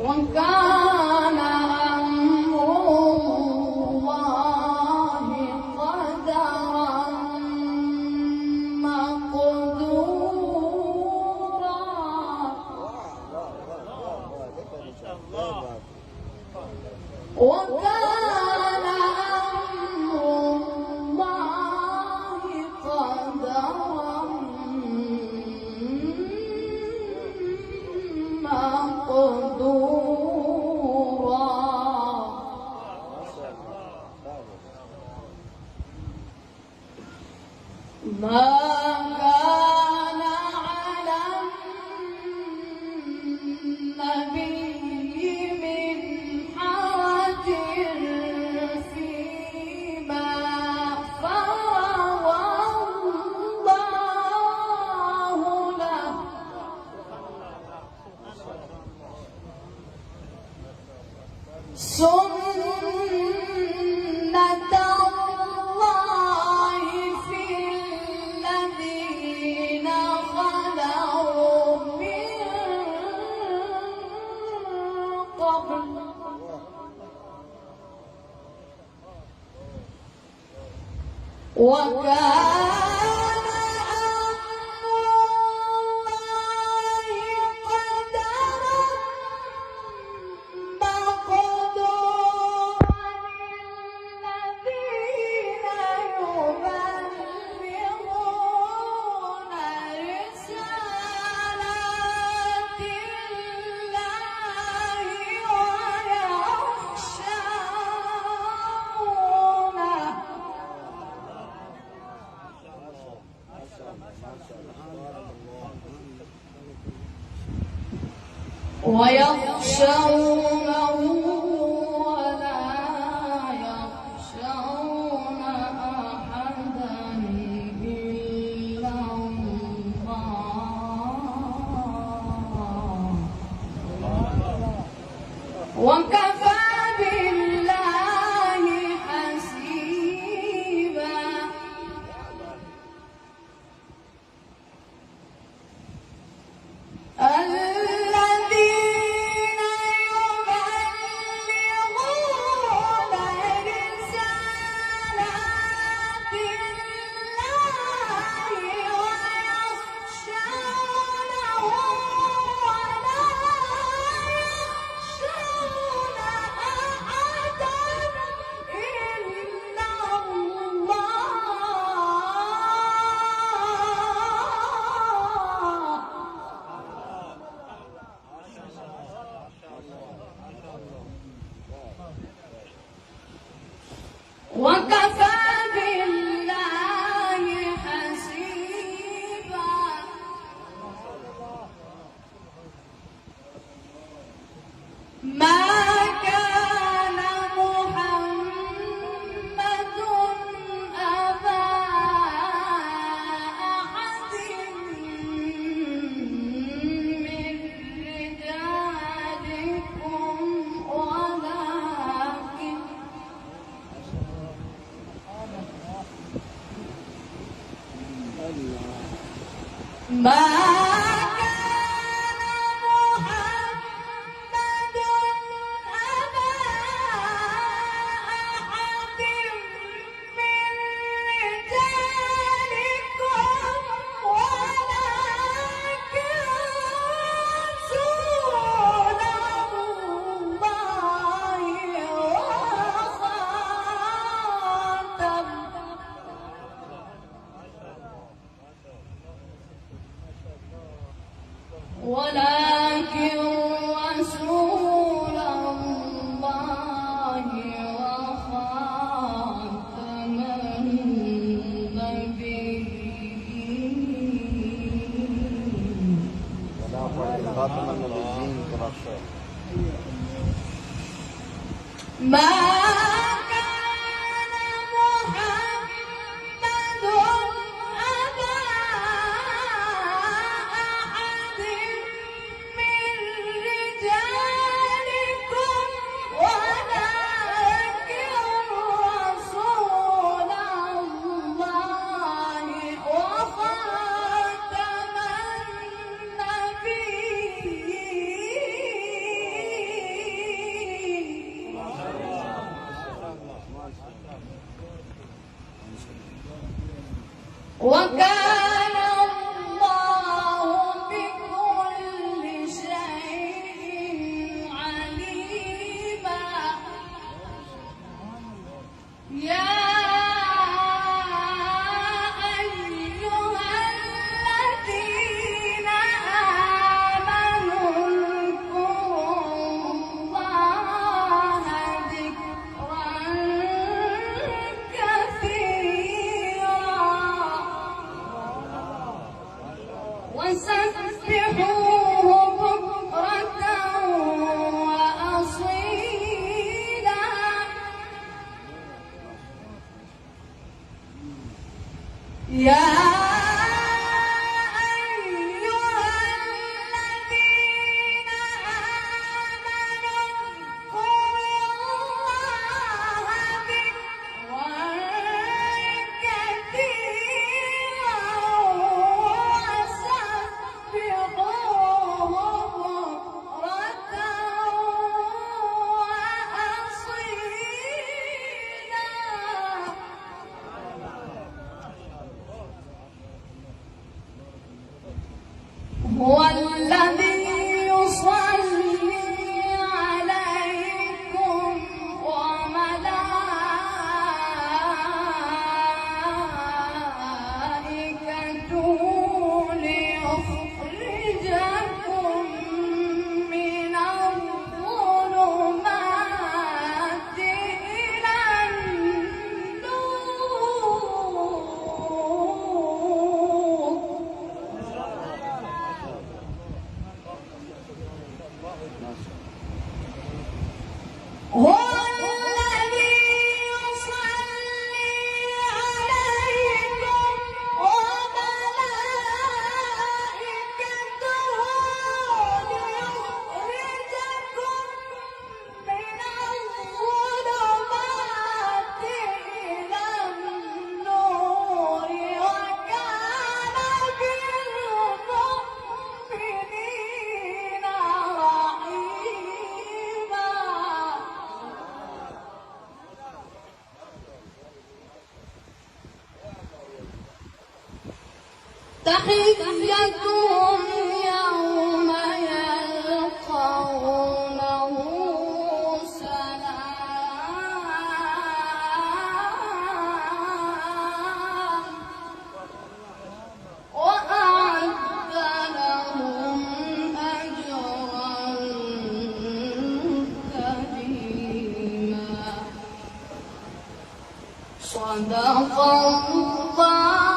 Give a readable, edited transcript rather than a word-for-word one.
وكان أمر الله قدرا مقدورا. وكان أمر الله قدرا مقدورا. ما كان على النبي من حرج فيما فرض الله له. سنة الله في الذين خلوا من قبل. وكان أمر الله قدرا مقدورا. الذين يبلغون رسالات الله ويخشونه ولا يخشون أحدا إلا الله. وكفى بالله حسيبا. الذين يبلغون رسالات الله ويخشونه ولا يخشون أحدا إلا الله. وكفى بالله حسيبا. ما كان محمد أبا أحد من رجالكم ولكن ما كان محمد أبا أحد من رجالكم ولكن رسول الله وخاتم. ولكن رسول الله وخاتم النبيين. خاتم النبيين كما شاء. ما كان محمد أبا أحد من رجالكم ولكن رسول الله وخاتم. 1 النبيين. وسبحوه بكرة وأصيلا يا هو الذي يصلي عليكم وملائكته ليخرجكم من الظلمات إلى النور. هو الذي يصلي عليكم وملائكته ليخرجكم من الظلمات إلى النور وكان بالمؤمنين رحيما. تحيتهم يوم يلقونه سلام وأعد لهم أجرا كريما. صدق الله